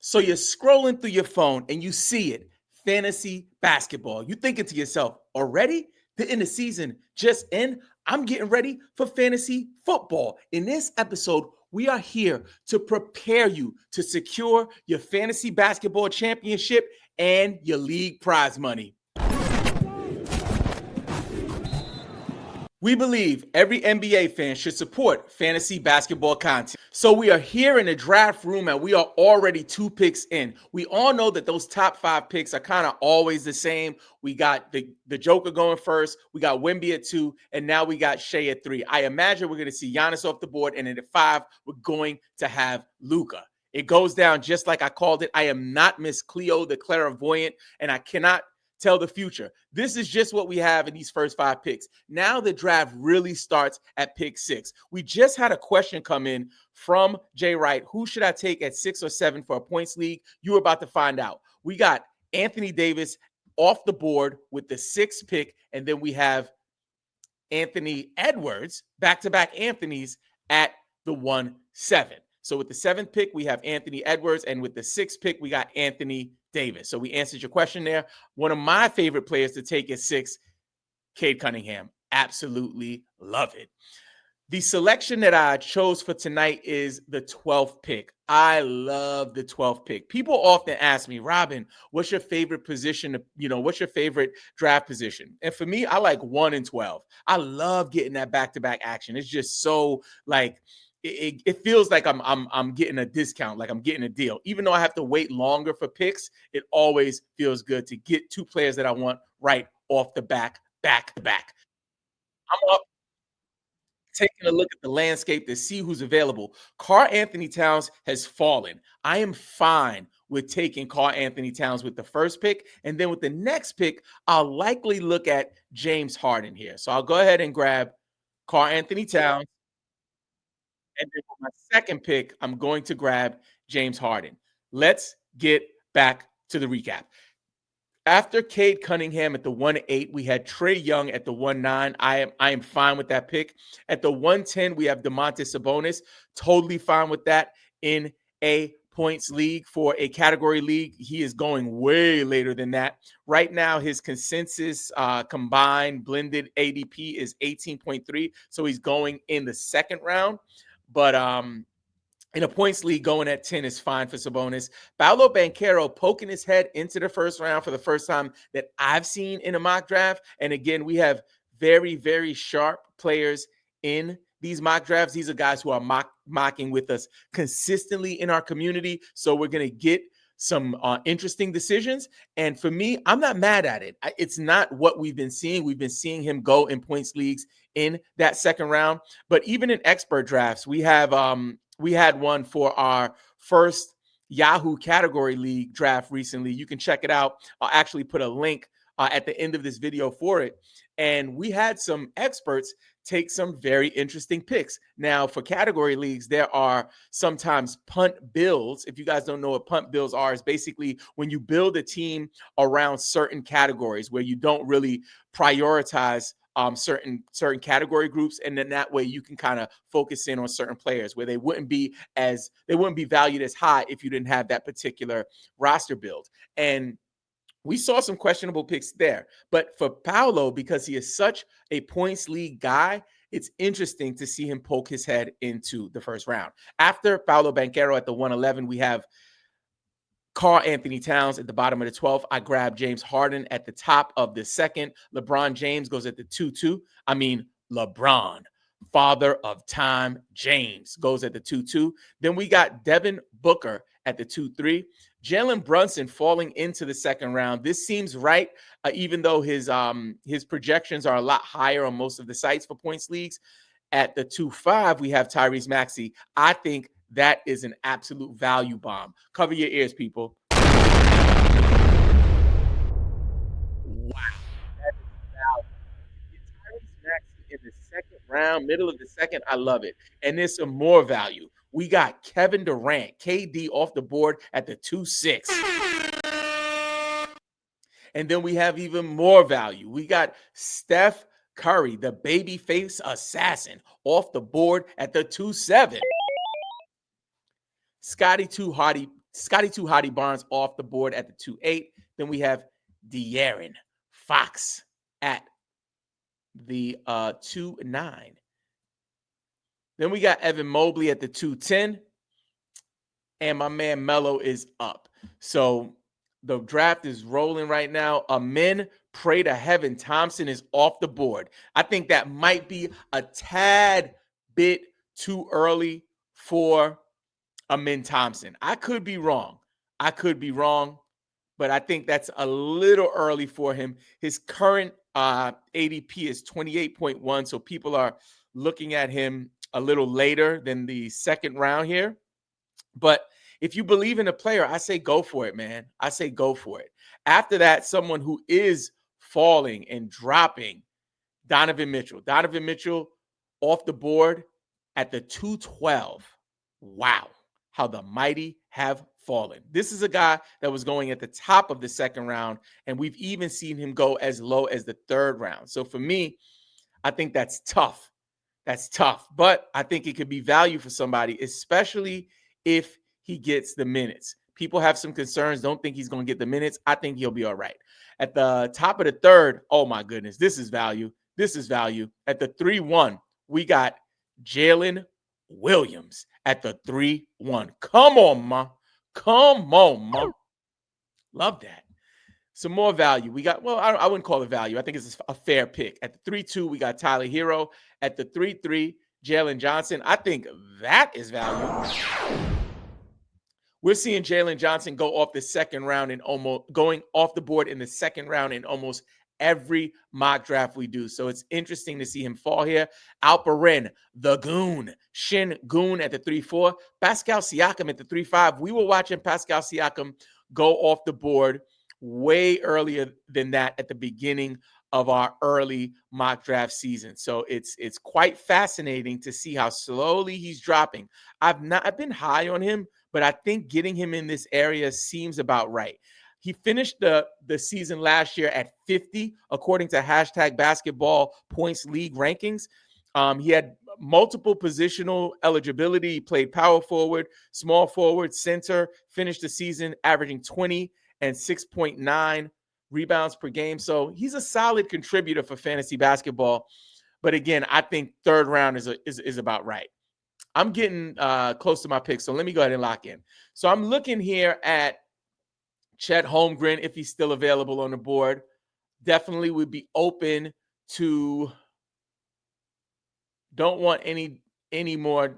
So you're scrolling through your phone and you see it, fantasy basketball. You're thinking to yourself, already? The end of season just end? I'm getting ready for fantasy football. In this episode, we are here to prepare you to secure your fantasy basketball championship and your league prize money. We believe every NBA fan should support fantasy basketball content. So we are here in the draft room and we are already 2 picks in. We all know that those top 5 picks are kind of always the same. We got the Joker going first, we got Wemby at 2, and now we got Shea at 3. I imagine we're going to see Giannis off the board, and at 5, we're going to have Luka. It goes down just like I called it. I am not Miss Cleo the clairvoyant, and I cannot tell the future. This is just what we have in these first 5 picks. Now the draft really starts at pick 6. We just had a question come in from Jay Wright. Who should I take at 6 or 7 for a points league? You're about to find out. We got Anthony Davis off the board with the 6th pick, and then we have Anthony Edwards, back-to-back Anthonys at the 1-7. So with the 7th pick, we have Anthony Edwards, and with the 6th pick, we got Anthony Davis. So we answered your question there. One of my favorite players to take at 6, Cade Cunningham. Absolutely love it. The selection that I chose for tonight is the 12th pick. I love the 12th pick. People often ask me, Robin, what's your favorite position? What's your favorite draft position? And for me, I like 1 and 12. I love getting that back-to-back action. It's just so like it feels like I'm getting a discount, like I'm getting a deal. Even though I have to wait longer for picks, it always feels good to get 2 players that I want right off the back to back. I'm up taking a look at the landscape to see who's available. Karl Anthony Towns has fallen. I am fine with taking Karl Anthony Towns with the 1st pick. And then with the next pick, I'll likely look at James Harden here. So I'll go ahead and grab Karl Anthony Towns. And then for my 2nd pick, I'm going to grab James Harden. Let's get back to the recap. After Cade Cunningham at the 1-8, we had Trae Young at the 1-9. I am fine with that pick. At the 1-10, we have Domantas Sabonis. Totally fine with that in a points league. For a category league, he is going way later than that. Right now, his consensus combined blended ADP is 18.3, so he's going in the 2nd round. But in a points league, going at 10 is fine for Sabonis. Paolo Banchero poking his head into the 1st round for the first time that I've seen in a mock draft. And again, we have very, very sharp players in these mock drafts. These are guys who are mocking with us consistently in our community. So we're going to get some interesting decisions. And for me, I'm not mad at it. It's not what we've been seeing. We've been seeing him go in points leagues in that 2nd round. But even in expert drafts, we had one for our first Yahoo category league draft recently. You can check it out. I'll actually put a link at the end of this video for it. And we had some experts take some very interesting picks. Now, for category leagues, there are sometimes punt builds. If you guys don't know what punt builds are, it's basically when you build a team around certain categories where you don't really prioritize certain category groups, and then that way you can kind of focus in on certain players where they wouldn't be valued as high if you didn't have that particular roster build. And we saw some questionable picks there. But for Paolo, because he is such a points league guy, it's interesting to see him poke his head into the 1st round. After Paolo Banchero at the 1-11, we have Karl Anthony Towns at the bottom of the 12th. I grabbed James Harden at the top of the 2nd. LeBron James goes at the 2-2. I mean, LeBron, father of time, James goes at the 2-2. Then we got Devin Booker at the 2-3. Jalen Brunson falling into the 2nd round. This seems right, even though his projections are a lot higher on most of the sites for points leagues. At the 2-5, we have Tyrese Maxey. I think that is an absolute value bomb. Cover your ears, people. Wow. That is value. Tyrese Maxey in the 2nd round, middle of the 2nd. I love it. And there's some more value. We got Kevin Durant, KD off the board at the 2-6. And then we have even more value. We got Steph Curry, the babyface assassin, off the board at the 2-7. Scotty Too Scotty 2 Hottie Barnes off the board at the 2-8. Then we have De'Aaron Fox at the 2-9. Then we got Evan Mobley at the 2-10. And my man Melo is up. So the draft is rolling right now. Amen. Pray to heaven. Thompson is off the board. I think that might be a tad bit too early for Amen Thompson. I could be wrong. But I think that's a little early for him. His current ADP is 28.1. So people are looking at him a little later than the second round here. But if you believe in a player, I say go for it, man. I say go for it. After that, someone who is falling and dropping, Donovan Mitchell. Donovan Mitchell off the board at the 212. Wow, how the mighty have fallen. This is a guy that was going at the top of the second round, and we've even seen him go as low as the third round. So for me, I think that's tough. That's tough, but I think it could be value for somebody, especially if he gets the minutes. People have some concerns, don't think he's going to get the minutes. I think he'll be all right. At the top of the third, oh my goodness, this is value. This is value. At the 3-1, we got Jalen Williams at the 3-1. Come on, ma. Come on, ma. Love that. Some more value. We got, well, I wouldn't call it value. I think it's a fair pick. At the 3-2, we got Tyler Hero. At the 3-3, Jalen Johnson. I think that is value. We're seeing Jalen Johnson go off the second round and almost going off the board in the second round in almost every mock draft we do. So it's interesting to see him fall here. Alperen, the Goon, Shin Goon at the 3-4, Pascal Siakam at the 3-5. We were watching Pascal Siakam go off the board way earlier than that at the beginning of our early mock draft season. So it's quite fascinating to see how slowly he's dropping. I've been high on him, but I think getting him in this area seems about right. He finished the season last year at 50, according to hashtag basketball points league rankings. He had multiple positional eligibility. He played power forward, small forward, center, finished the season averaging 20 and 6.9 rebounds per game. So he's a solid contributor for fantasy basketball. But again, I think third round is about right. I'm getting close to my pick, so let me go ahead and lock in. So I'm looking here at Chet Holmgren, if he's still available on the board. Definitely would be open to, don't want any more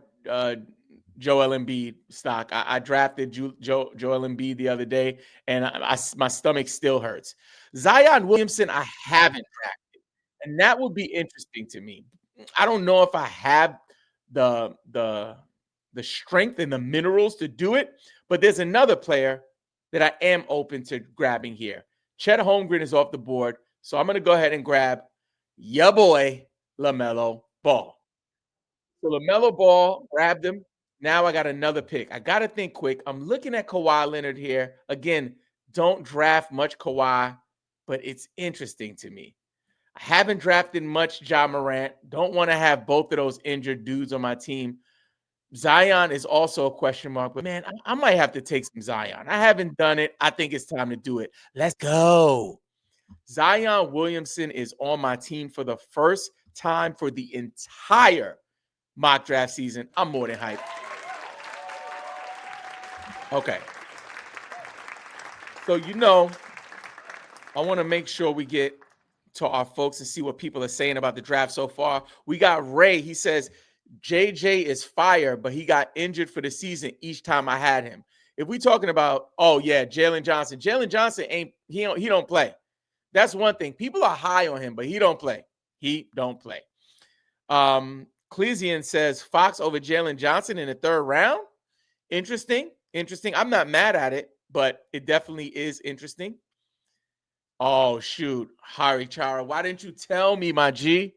Joel Embiid stock. I drafted Joel Embiid the other day, and my stomach still hurts. Zion Williamson, I haven't drafted, and that would be interesting to me. I don't know if I have the strength and the minerals to do it, but there's another player that I am open to grabbing here. Chet Holmgren is off the board, so I'm going to go ahead and grab ya boy LaMelo Ball. So LaMelo Ball, grabbed him. Now I got another pick. I got to think quick. I'm looking at Kawhi Leonard here. Again, don't draft much Kawhi, but it's interesting to me. I haven't drafted much Ja Morant. Don't want to have both of those injured dudes on my team. Zion is also a question mark, but man, I might have to take some Zion. I haven't done it. I think it's time to do it. Let's go. Zion Williamson is on my team for the first time for the entire mock draft season. I'm more than hyped. Okay. So, I want to make sure we get to our folks and see what people are saying about the draft so far. We got Ray. He says, JJ is fire, but he got injured for the season each time I had him. If we talking about, oh yeah, Jalen Johnson he don't play. That's one thing. People are high on him, but he don't play. He don't play. Clesian says Fox over Jalen Johnson in the third round. Interesting. I'm not mad at it, but it definitely is interesting. Oh shoot, Hari Chara, why didn't you tell me, my G?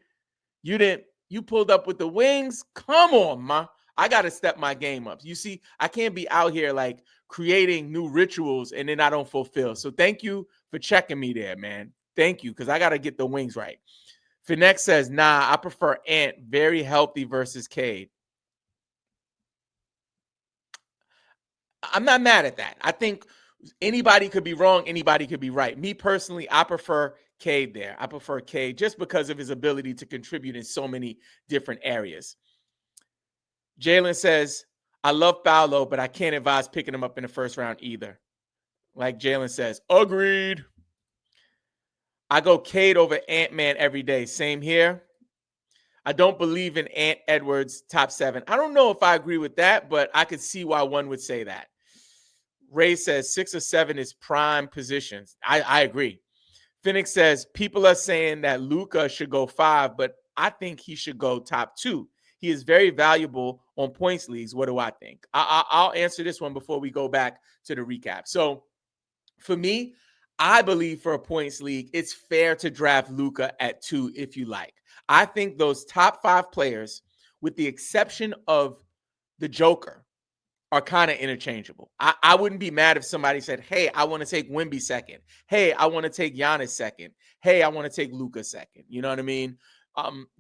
You pulled up with the wings. Come on, ma. I got to step my game up. You see, I can't be out here like creating new rituals and then I don't fulfill. So thank you for checking me there, man. Thank you, because I got to get the wings right. Finex says, nah, I prefer Ant. Very healthy versus Cade. I'm not mad at that. I think anybody could be wrong, anybody could be right. Me personally, I prefer Cade there. I prefer Cade just because of his ability to contribute in so many different areas. Jalen says, I love Paolo, but I can't advise picking him up in the first round either. Like Jalen says, agreed. I go Cade over Ant-Man every day. Same here. I don't believe in Ant Edwards top 7. I don't know if I agree with that, but I could see why one would say that. Ray says 6 or 7 is prime positions. I agree. Phoenix says people are saying that Luka should go 5, but I think he should go top 2. He is very valuable on points leagues. What do I think? I'll answer this one before we go back to the recap. So for me, I believe for a points league, it's fair to draft Luka at 2 if you like. I think those top 5 players, with the exception of the Joker, are kind of interchangeable. I wouldn't be mad if somebody said, hey, I want to take Wemby second. Hey, I want to take Giannis second. Hey, I want to take Luka second. You know what I mean?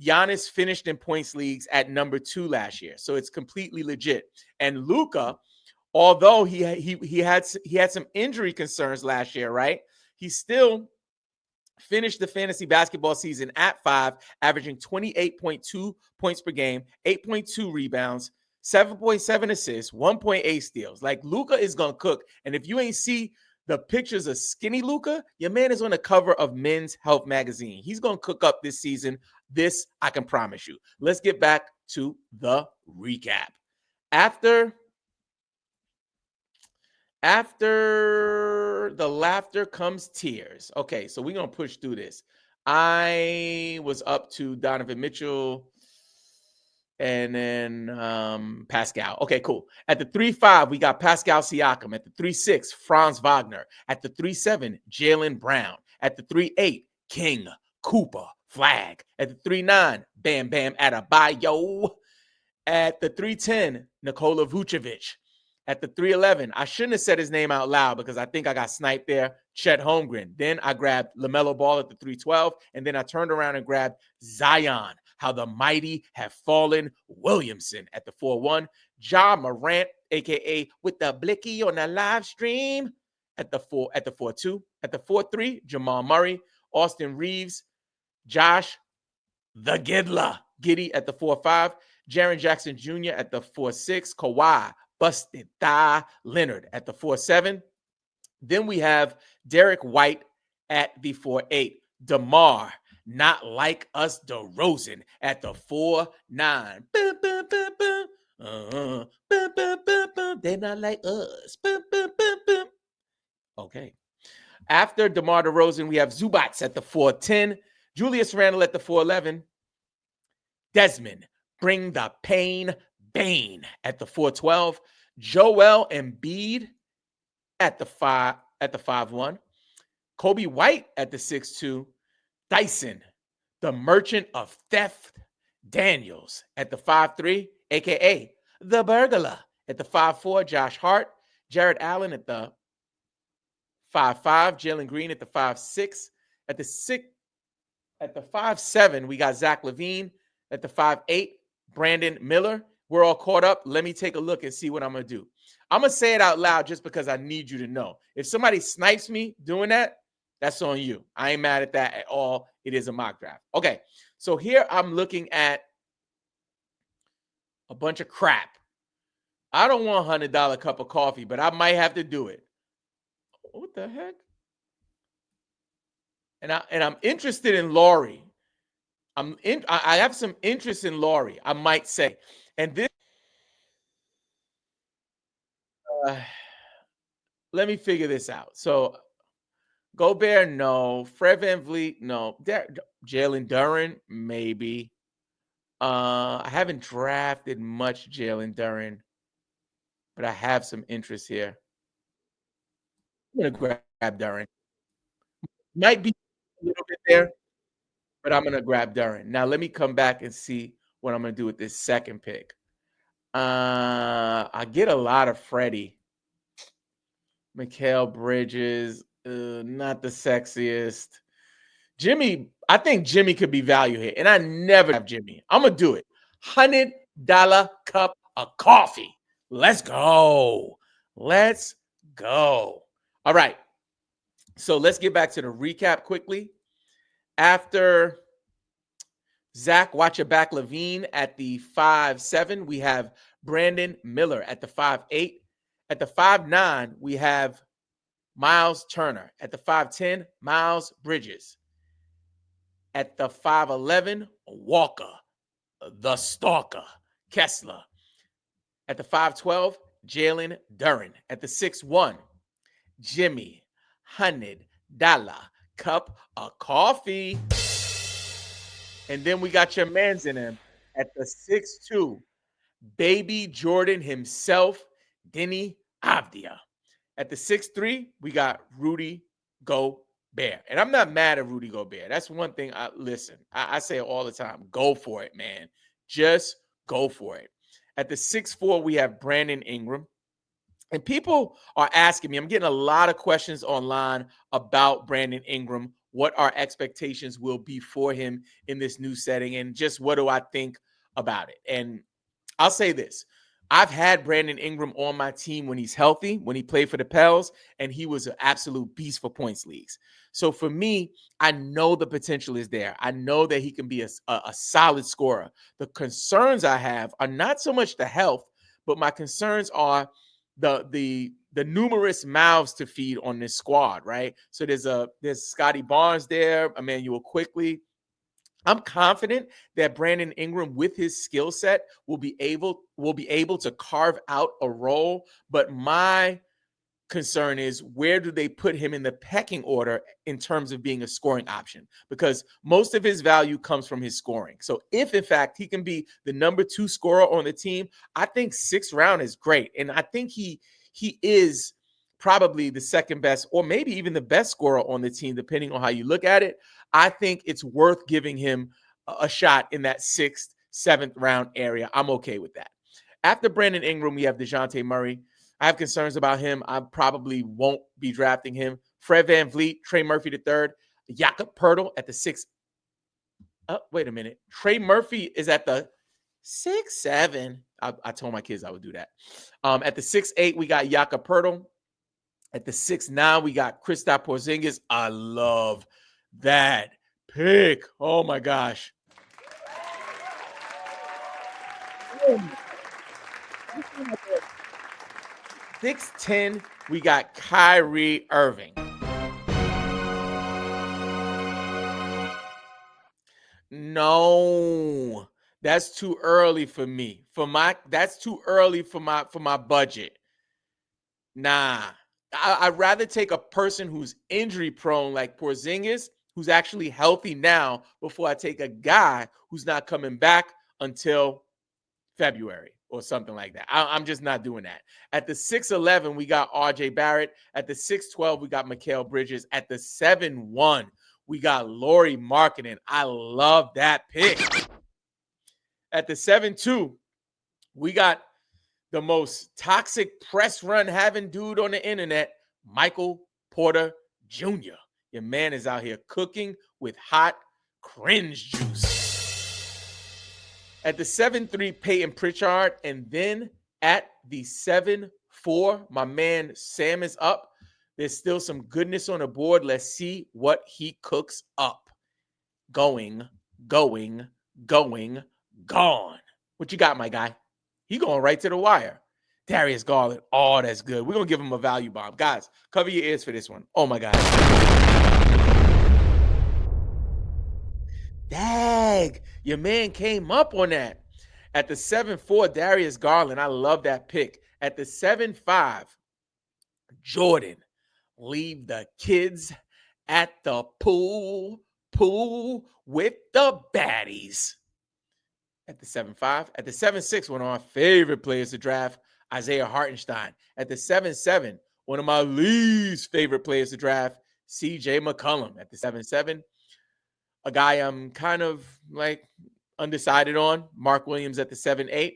Giannis finished in points leagues at number 2 last year, so it's completely legit. And Luka, although he had some injury concerns last year, right? He still finished the fantasy basketball season at 5, averaging 28.2 points per game, 8.2 rebounds, 7.7 assists, 1.8 steals. Like Luka is gonna cook. And if you ain't see the pictures of skinny Luka, your man is on the cover of Men's Health magazine. He's gonna cook up this season. This I can promise you. Let's get back to the recap. After the laughter comes tears. Okay, so we're going to push through this. I was up to Donovan Mitchell and then Pascal. Okay, cool. At the 3-5, we got Pascal Siakam. At the 3-6, Franz Wagner. At the 3-7, Jaylen Brown. At the 3-8, King Cooper Flag. At the 3-9, Bam Bam Adebayo. At the 3-10, Nikola Vucevic. At the 3-11, I shouldn't have said his name out loud because I think I got sniped there, Chet Holmgren. Then I grabbed LaMelo Ball at the 3-12, and then I turned around and grabbed Zion, how the mighty have fallen, Williamson at the 4-1, Ja Morant, a.k.a. with the blicky on the live stream at the 4-2. At the 4-3, Jamal Murray, Austin Reeves, Josh the Giddler, Giddy at the 4-5, Jaren Jackson Jr. at the 4-6, Kawhi, Busted Thigh Leonard at the 4-7. Then we have Derek White at the 4-8. DeMar, not like us, DeRozan at the 4-9. They're not like us. Okay. After DeMar DeRozan, we have Zubats at the 4-10. Julius Randle at the 4-11. Desmond, bring the pain, Bane at the 4-12. Joel Embiid at the 5-1. Kobe White at the 6-2. Dyson, the merchant of theft, Daniels at the 5-3, a.k.a. the burglar at the 5-4. Josh Hart. Jared Allen at the 5-5. Jalen Green at the 5-6. At the 5-7, we got Zach LaVine. At the 5-8, Brandon Miller. We're all caught up. Let me take a look and see what I'm going to do. I'm going to say it out loud just because I need you to know. If somebody snipes me doing that, that's on you. I ain't mad at that at all. It is a mock draft. Okay, so here I'm looking at a bunch of crap. I don't want a $100 cup of coffee, but I might have to do it. What the heck? And I'm interested in Laurie. I have some interest in Laurie, I might say. And this, let me figure this out. So, Gobert, no. Fred VanVleet, no. Jalen Duren, maybe. I haven't drafted much Jalen Duren, but I have some interest here. I'm going to grab Duren. Might be a little bit there, but I'm going to grab Duren. Now, let me come back and see what I'm going to do with this second pick. I get a lot of Freddie. Mikal Bridges, not the sexiest. Jimmy, I think Jimmy could be value here, and I never have Jimmy. I'm going to do it. $100 cup of coffee. Let's go. Let's go. All right. So let's get back to the recap quickly. After Zach Watchaback Levine at the 5'7", we have Brandon Miller at the 5'8". At the 5'9", we have Miles Turner. At the 5'10", Miles Bridges. At the 5'11", Walker, the Stalker, Kessler. At the 5'12", Jalen Duren. At the 6'1", Jimmy $100 cup of coffee. And then we got your mans in him at the 6'2", baby Jordan himself, Denny Avdia. At the 6'3", we got Rudy Gobert. And I'm not mad at Rudy Gobert. That's one thing I say it all the time. Go for it, man. Just go for it. At the 6'4", we have Brandon Ingram. And people are asking me, I'm getting a lot of questions online about Brandon Ingram, what our expectations will be for him in this new setting, and just what do I think about it. And I'll say this. I've had Brandon Ingram on my team when he's healthy, when he played for the Pels, and he was an absolute beast for points leagues. So for me, I know the potential is there. I know that he can be a solid scorer. The concerns I have are not so much the health, but my concerns are the numerous mouths to feed on this squad, right? So there's Scotty Barnes there, Emmanuel Quickly. I'm confident that Brandon Ingram, with his skill set, will be able to carve out a role. But my concern is, where do they put him in the pecking order in terms of being a scoring option? Because most of his value comes from his scoring. So if in fact he can be the number 2 scorer on the team, I think 6th round is great. And I think he is probably the second best, or maybe even the best scorer on the team, depending on how you look at it. I think it's worth giving him a shot in that 6th, 7th round area. I'm okay with that. After Brandon Ingram, we have DeJounte Murray. I have concerns about him. I probably won't be drafting him. Fred VanVleet, Trey Murphy III, Jakob Poeltl at the 6. Wait a minute. Trey Murphy is at the 6'7". I told my kids I would do that. At the 6'8", we got Jakob Poeltl. At the 6'9", we got Kristaps Porzingis. I love that pick. Oh my gosh. 6'10", we got Kyrie Irving. No, that's too early for me. That's too early for my budget. Nah, I'd rather take a person who's injury prone like Porzingis, who's actually healthy now, before I take a guy who's not coming back until February or something like that. I'm just not doing that. At the 6'11", we got RJ Barrett. At the 6'12", we got Mikal Bridges. At the 7'1", we got Lauri Markkanen. I love that pick. At the 7'2", we got the most toxic press run having dude on the internet, Michael Porter Jr. Your man is out here cooking with hot cringe juice. At the 7'3", Peyton Pritchard. And then at the 7'4", my man Sam is up. There's still some goodness on the board. Let's see what he cooks up. Going, gone. What you got, my guy? He going right to the wire. Darius Garland. Oh, that's good. We're going to give him a value bomb. Guys, cover your ears for this one. Oh, my God. Dag, your man came up on that. At the 7'4", Darius Garland. I love that pick. At the 7'5", Jordan. Leave the kids at the pool with the baddies. At the 7'5". At the 7'6", one of my favorite players to draft, Isaiah Hartenstein. At the 7'7", one of my least favorite players to draft, CJ McCollum. At the 7'7", a guy I'm kind of like undecided on, Mark Williams at the 7'8".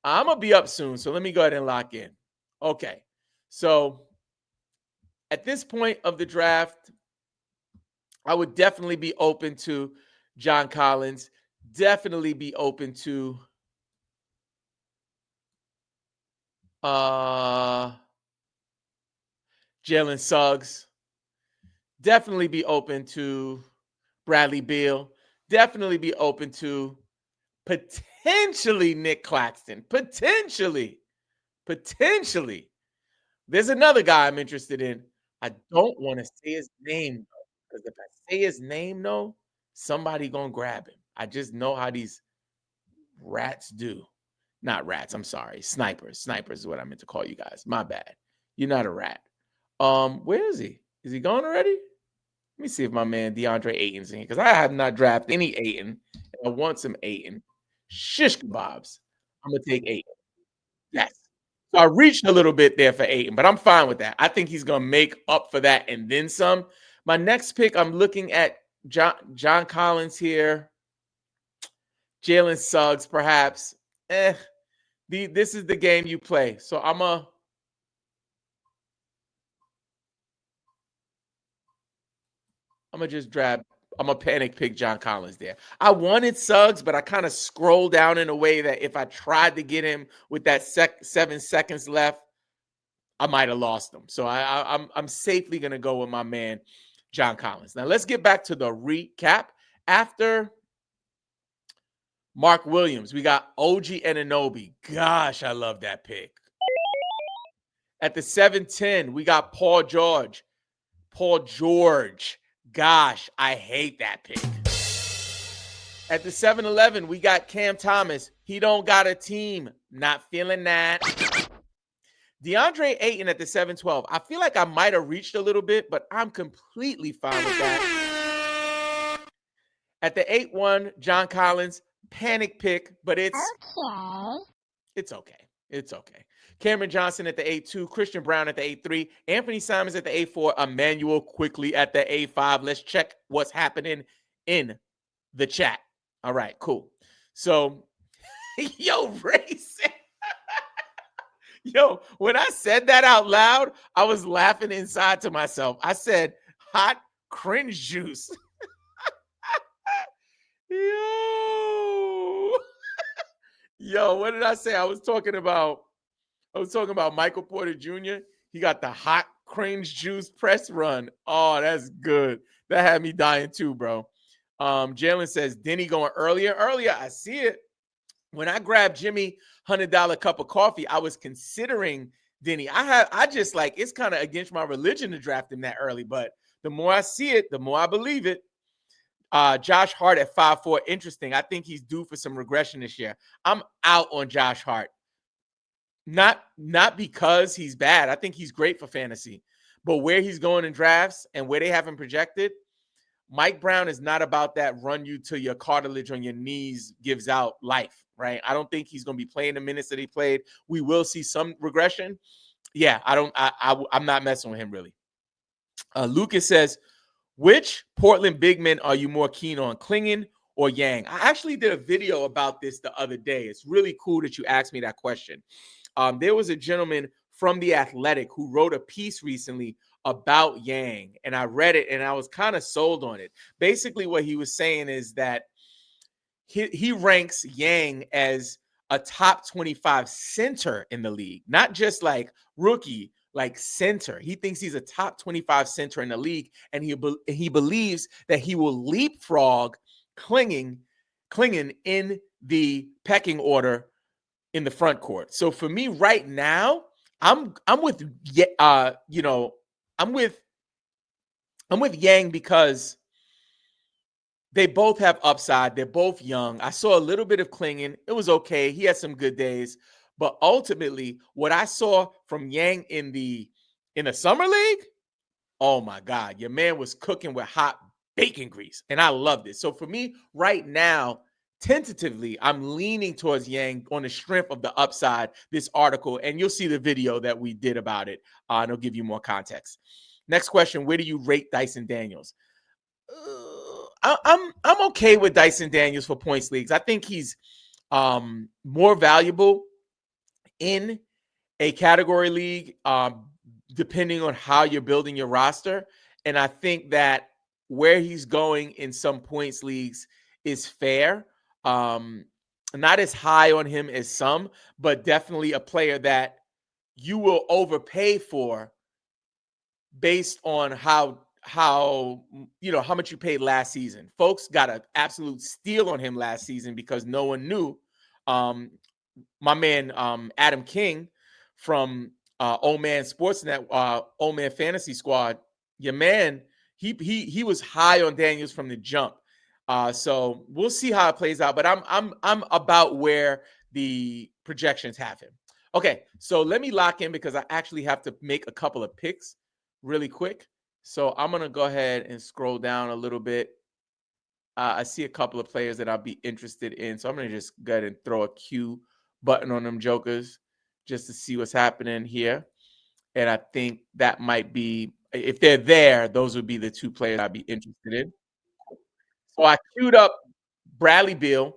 I'm going to be up soon, so let me go ahead and lock in. Okay, so at this point of the draft, I would definitely be open to John Collins, definitely be open to Jalen Suggs. Definitely be open to Bradley Beal. Definitely be open to potentially Nick Claxton. Potentially. There's another guy I'm interested in. I don't want to say his name though, because if I say his name, though, somebody gonna grab him. I just know how these rats do. Not rats. I'm sorry. Snipers. Snipers is what I meant to call you guys. My bad. You're not a rat. Where is he? Is he gone already? Let me see if my man DeAndre Ayton's in here because I have not drafted any Ayton. And I want some Ayton. Shish kebabs. I'm gonna take Ayton. Yes. So I reached a little bit there for Ayton, but I'm fine with that. I think he's gonna make up for that and then some. My next pick, I'm looking at John Collins here. Jalen Suggs, perhaps. This is the game you play. So I'm a panic pick John Collins there. I wanted Suggs, but I kind of scrolled down in a way that if I tried to get him with that 7 seconds left, I might have lost him. So I'm safely gonna go with my man John Collins. Now let's get back to the recap. After Mark Williams, we got OG Anunoby. Gosh, I love that pick. At the 7-10, we got Paul George. Gosh, I hate that pick. At the 7-11, we got Cam Thomas. He don't got a team. Not feeling that. DeAndre Ayton at the 7-12. I feel like I might have reached a little bit, but I'm completely fine with that. At the 8-1, John Collins. Panic pick, but it's okay. Cameron Johnson at the 8-2, Christian Brown at the 8-3, Anthony Simons at the 8-4, Emmanuel quickly at the 8-5. Let's check what's happening in the chat. All right, cool. So, yo, Ray said, yo, when I said that out loud, I was laughing inside to myself. I said, hot cringe juice. Yo, what did I say? I was talking about Michael Porter Jr. He got the hot cringe juice press run. Oh, that's good. That had me dying too, bro. Jalen says, Denny going earlier. I see it. When I grabbed Jimmy $100 cup of coffee, I was considering Denny. I just like, it's kind of against my religion to draft him that early, but the more I see it, the more I believe it. Josh Hart at 5'4", interesting. I think he's due for some regression this year. I'm out on Josh Hart. Not because he's bad. I think he's great for fantasy. But where he's going in drafts and where they have him projected, Mike Brown is not about that run you till your cartilage on your knees gives out life, right? I don't think he's going to be playing the minutes that he played. We will see some regression. Yeah, I'm not messing with him really. Lucas says, which Portland big men are you more keen on, Clingan or Yang? I actually did a video about this the other day. It's really cool that you asked me that question. There was a gentleman from The Athletic who wrote a piece recently about Yang, and I read it, and I was kind of sold on it. Basically, what he was saying is that he ranks Yang as a top 25 center in the league, not just like rookie, like center. He thinks he's a top 25 center in the league, and he believes that he will leapfrog Clingan in the pecking order in the front court. So for me right now, I'm with Yang because they both have upside. They're both young. I saw a little bit of Clingan. It was okay. He had some good days. But ultimately, what I saw from Yang in the summer league, oh my God, your man was cooking with hot bacon grease. And I loved it. So for me right now, tentatively, I'm leaning towards Yang on the strength of the upside, this article. And you'll see the video that we did about it. And it'll give you more context. Next question, where do you rate Dyson Daniels? I'm okay with Dyson Daniels for points leagues. I think he's more valuable in a category league, depending on how you're building your roster. And I think that where he's going in some points leagues is fair. Not as high on him as some, but definitely a player that you will overpay for based on how how much you paid last season. Folks got an absolute steal on him last season because no one knew. My man Adam King from Old Man Sportsnet, Old Man Fantasy Squad, your man, he was high on Daniels from the jump. So we'll see how it plays out. But I'm about where the projections have him. Okay, so let me lock in because I actually have to make a couple of picks really quick. So I'm gonna go ahead and scroll down a little bit. I see a couple of players that I'll be interested in. So I'm going to just go ahead and throw a Q button on them jokers just to see what's happening here. And I think that might be, if they're there, those would be the two players I'd be interested in. So I queued up Bradley Beal.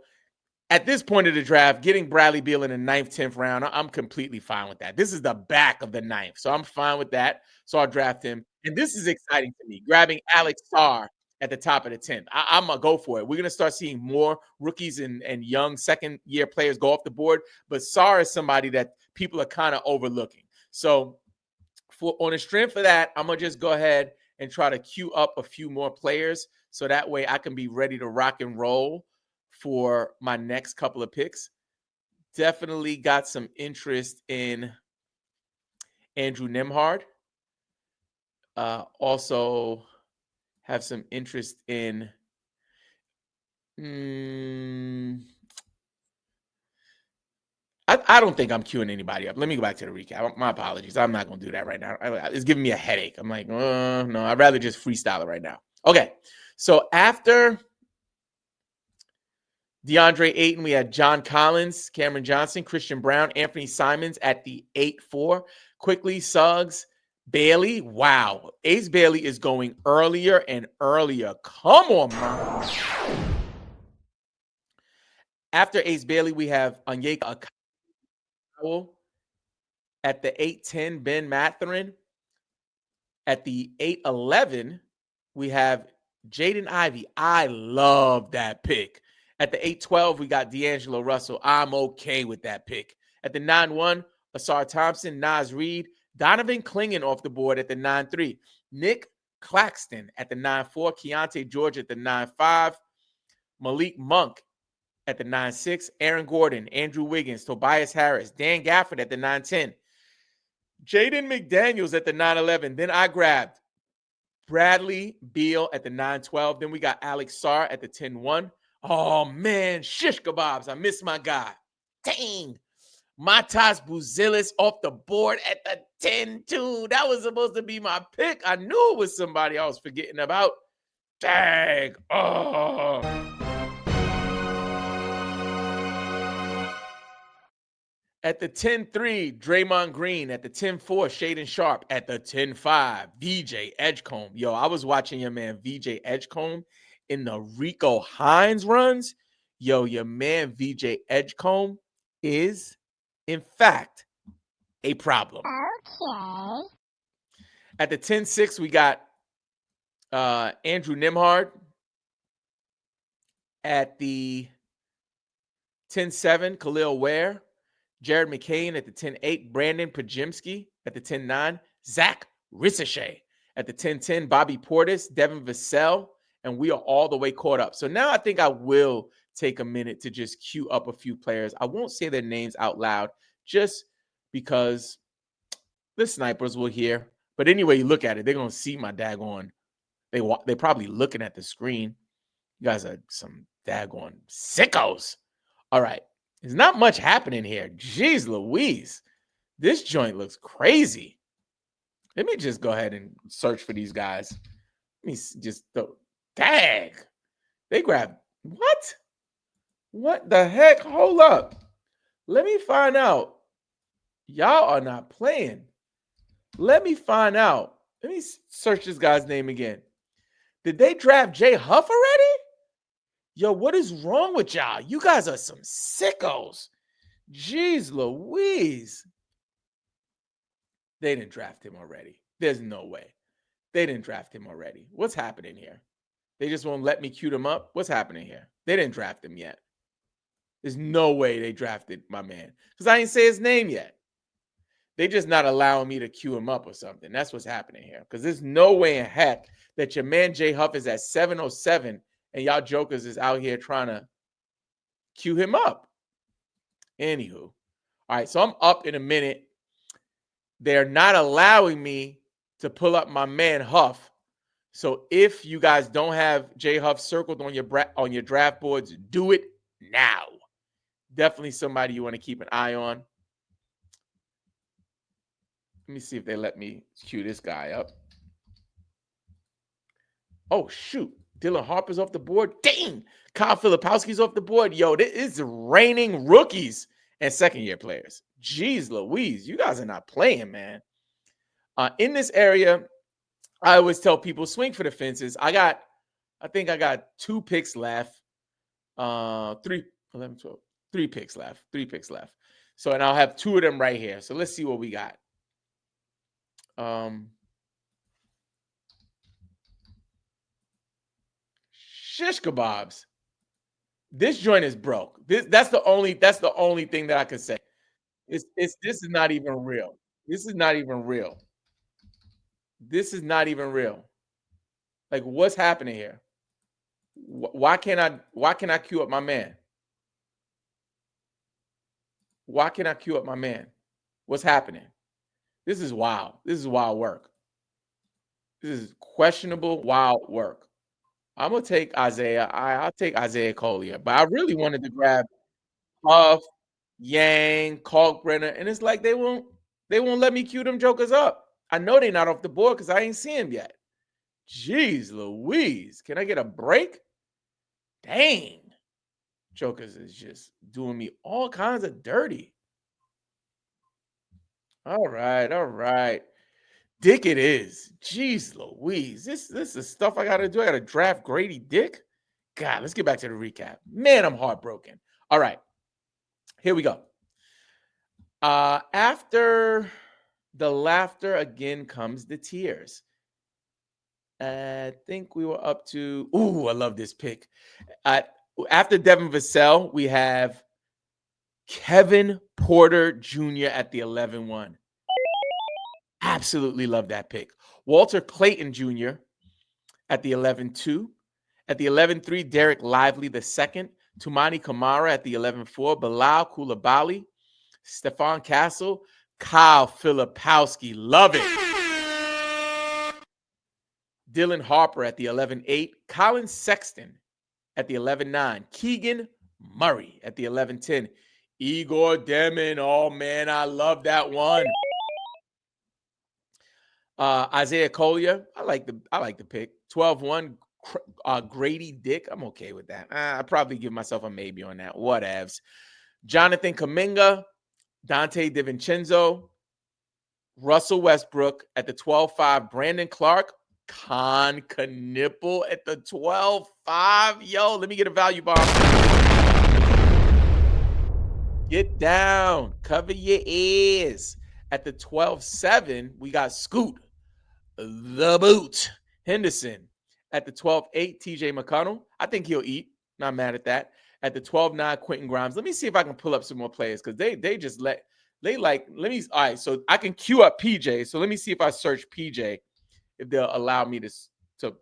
At this point of the draft, getting Bradley Beal in the 9th, 10th round, I'm completely fine with that. This is the back of the 9th, so I'm fine with that. So I'll draft him. And this is exciting to me, grabbing Alex Sarr at the top of the 10th. I'm going to go for it. We're going to start seeing more rookies and young second-year players go off the board, but Sarr is somebody that people are kind of overlooking. So on the strength of that, I'm going to just go ahead and try to queue up a few more players so that way I can be ready to rock and roll for my next couple of picks. Definitely got some interest in Andrew Nembhard. Also have some interest in I don't think I'm queuing anybody up. Let me go back to the recap. My apologies. I'm not going to do that right now. It's giving me a headache. I'm like, no, I'd rather just freestyle it right now. Okay, so after DeAndre Ayton, we had John Collins, Cameron Johnson, Christian Brown, Anthony Simons at the 8-4. Quickly, Suggs, Bailey. Wow. Ace Bailey is going earlier and earlier. Come on, man. After Ace Bailey, we have Onyeka Okongwu at the 8-10, Ben Mathurin. At the 8-11, we have Jaden Ivey. I love that pick. At the 8-12, we got D'Angelo Russell. I'm okay with that pick. At the 9-1, Asar Thompson, Naz Reid, Donovan Clingan off the board at the 9-3. Nick Claxton at the 9-4. Keontae George at the 9-5. Malik Monk at the 9-6. Aaron Gordon, Andrew Wiggins, Tobias Harris, Dan Gafford at the 9-10. Jaden McDaniels at the 9-11. Then I grabbed Bradley Beal at the 9-12. Then we got Alex Sarr at the 10-1. Oh, man, shish kebabs. I missed my guy. Dang. Matas Buzelis off the board at the 10-2. That was supposed to be my pick. I knew it was somebody I was forgetting about. Dang. Oh. At the 10-3, Draymond Green. At the 10-4, Shaden Sharp. At the 10-5, VJ Edgecombe. Yo, I was watching your man VJ Edgecombe in the Rico Hines runs. Yo, your man VJ Edgecombe is, in fact, a problem. Okay. At the 10-6, we got Andrew Nembhard. At the 10-7, Khalil Ware. Jared McCain at the 10-8, Brandon Pajimski at the 10-9, Zach Ricochet at the 10-10, Bobby Portis, Devin Vassell, and we are all the way caught up. So now I think I will take a minute to just queue up a few players. I won't say their names out loud just because the snipers will hear. But anyway, you look at it, they're going to see my daggone. They're probably looking at the screen. You guys are some daggone sickos. All right. There's not much happening here. Jeez Louise. This joint looks crazy. Let me just go ahead and search for these guys. Let me just tag. They grabbed what? What the heck? Hold up. Let me find out. Y'all are not playing. Let me find out. Let me search this guy's name again. Did they draft Jay Huff already? Yo, what is wrong with y'all? You guys are some sickos. Jeez Louise. They didn't draft him already. There's no way. They didn't draft him already. What's happening here? They just won't let me queue them up? What's happening here? They didn't draft him yet. There's no way they drafted my man. Because I didn't say his name yet. They just not allowing me to queue him up or something. That's what's happening here. Because there's no way in heck that your man Jay Huff is at 707 and y'all jokers is out here trying to queue him up. Anywho. All right, so I'm up in a minute. They're not allowing me to pull up my man Huff. So if you guys don't have J Huff circled on your draft boards, do it now. Definitely somebody you want to keep an eye on. Let me see if they let me cue this guy up. Oh, shoot. Dylan Harper's off the board. Dang. Kyle Filipowski's off the board. Yo, this is raining rookies and second-year players. Jeez Louise, you guys are not playing, man. In this area, I always tell people swing for the fences. I think I got 2 picks left. 3, 11, 12. 3 picks left. 3 picks left. So, and I'll have 2 of them right here. So let's see what we got. Shish kebabs. This joint is broke. That's the only thing that I can say. This is not even real. This is not even real. This is not even real. Like, what's happening here? Why can't I queue up my man? Why can't I queue up my man? What's happening? This is wild. This is wild work. This is questionable, wild work. I'm gonna take Isaiah. I'll take Isaiah Collier, but I really wanted to grab Huff, Yang, Kalkbrenner, and it's like they won't let me queue them jokers up. I know they're not off the board because I ain't seen them yet. Jeez Louise, can I get a break? Dang, jokers is just doing me all kinds of dirty. All right. Dick it is. Jeez Louise. This is stuff I gotta do. I gotta draft Grady Dick. God, let's get back to the recap. Man, I'm heartbroken. All right. Here we go. After the laughter again comes the tears. I think we were up to. Ooh, I love this pick. After Devin Vassell, we have Kevin Porter Jr. at the 11-1. Absolutely love that pick. Walter Clayton Jr. at the 11-2. At the 11-3, Derek Lively II. Tumani Kamara at the 11-4. Bilal Koulibaly. Stephon Castle. Kyle Filipowski. Love it. Dylan Harper at the 11-8. Colin Sexton at the 11-9. Keegan Murray at the 11-10. Igor Demon. Oh, man, I love that one. Isaiah Collier. I like the pick. 12-1. Grady Dick. I'm okay with that. I'd probably give myself a maybe on that. Whatevs. Jonathan Kuminga. Dante DiVincenzo. Russell Westbrook at the 12-5. Brandon Clark. Con Knipple at the 12-5. Yo, let me get a value bomb. Get down. Cover your ears. At the 12-7, we got Scoot, the boot, Henderson. At the 12-8, TJ McConnell. I think he'll eat. Not mad at that. At the 12-9, Quentin Grimes. Let me see if I can pull up some more players because all right, so I can queue up PJ. So let me see if I search PJ, if they'll allow me to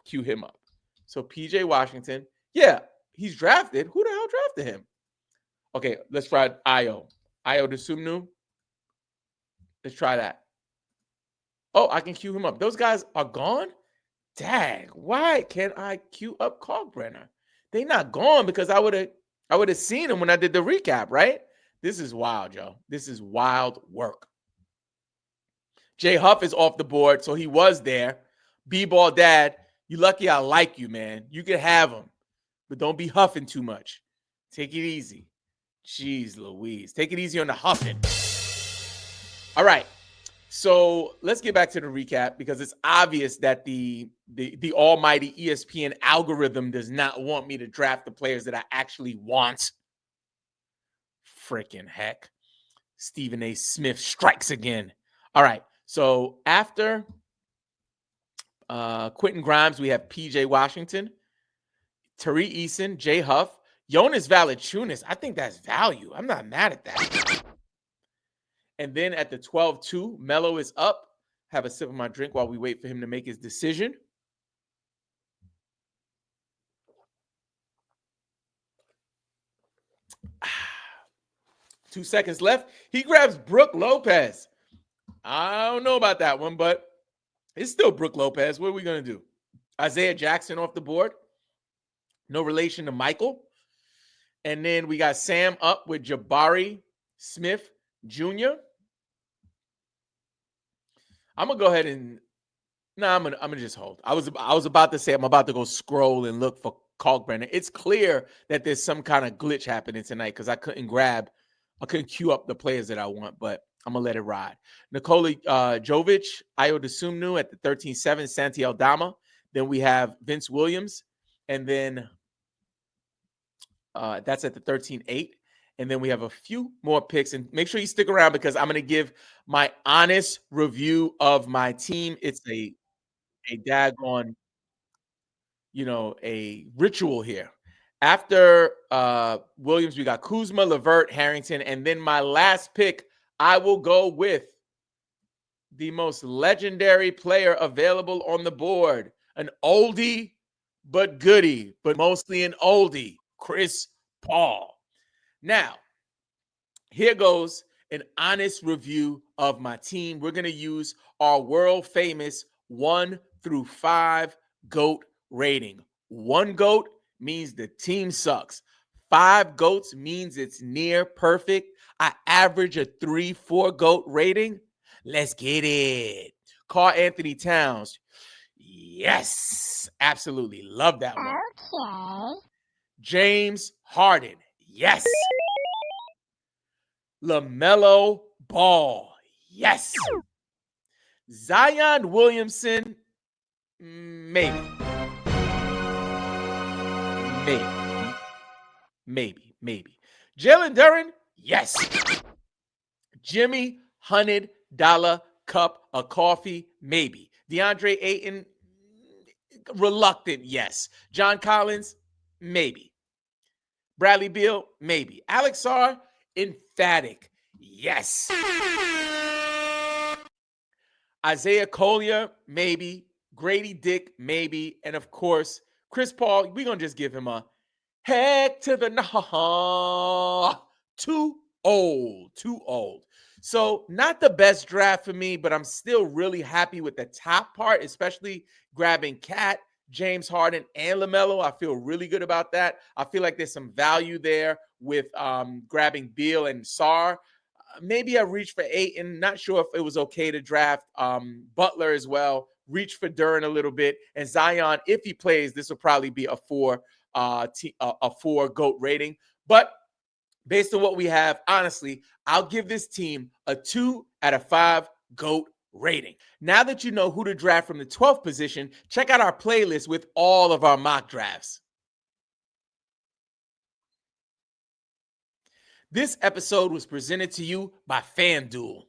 queue him up. So PJ Washington. Yeah, he's drafted. Who the hell drafted him? Okay, let's try Ayo Desumnu. Let's try that. Oh, I can queue him up. Those guys are gone? Dang, why can't I queue up Kalkbrenner? They not gone because I would have seen them when I did the recap, right? This is wild, Joe. This is wild work. Jay Huff is off the board, so he was there. B-Ball Dad, you lucky I like you, man. You can have him, but don't be huffing too much. Take it easy. Jeez Louise. Take it easy on the huffing. All right. So let's get back to the recap because it's obvious that the almighty ESPN algorithm does not want me to draft the players that I actually want. Freaking heck. Stephen A. Smith strikes again. All right. So after Quentin Grimes, we have PJ Washington, Tariq Eason, Jay Huff, Jonas Valanciunas. I think that's value. I'm not mad at that. And then at the 12-2, Melo is up. Have a sip of my drink while we wait for him to make his decision. Two seconds left. He grabs Brook Lopez. I don't know about that one, but it's still Brook Lopez. What are we going to do? Isaiah Jackson off the board. No relation to Michael. And then we got Sam up with Jabari Smith Jr. I'm going to go ahead and I'm gonna just hold. I was about to say I'm about to go scroll and look for Kalkbrenner. It's clear that there's some kind of glitch happening tonight because I couldn't queue up the players that I want, but I'm gonna let it ride. Nikola Jovic, Ayo Desumnu at the 13-7, Santi Aldama. Then we have Vince Williams, and then that's at the 13-8. And then we have a few more picks. And make sure you stick around because I'm gonna give my honest review of my team. It's a daggone, a ritual here. After Williams, we got Kuzma, LeVert, Harrington, and then my last pick, I will go with the most legendary player available on the board, an oldie but goodie, but mostly an oldie, Chris Paul. Now, here goes an honest review of my team. We're going to use our world famous 1 through 5 GOAT rating. 1 GOAT means the team sucks. 5 GOATs means it's near perfect. I average a 3-4 GOAT rating. Let's get it. Karl Anthony Towns. Yes, absolutely. Love that one. Okay. James Harden. Yes. LaMelo Ball. Yes. Zion Williamson. Maybe. Jalen Duren. Yes. Jimmy $100 cup of coffee. Maybe. DeAndre Ayton. Reluctant. Yes. John Collins. Maybe. Bradley Beal. Maybe. Alex Sarr. Emphatic. Yes. Isaiah Collier, maybe. Grady Dick, maybe. And of course, Chris Paul, we're going to just give him a heck to the no. Too old. So not the best draft for me, but I'm still really happy with the top part, especially grabbing Cat, James Harden, and LaMelo. I feel really good about that. I feel like there's some value there with grabbing Beal and Sarr. Maybe I reached for Ayton. Not sure if it was okay to draft Butler as well. Reach for Duren a little bit. And Zion, if he plays, this will probably be a 4 GOAT rating. But based on what we have, honestly, I'll give this team a 2 out of 5 GOAT rating. Now that you know who to draft from the 12th position, check out our playlist with all of our mock drafts. This episode was presented to you by FanDuel.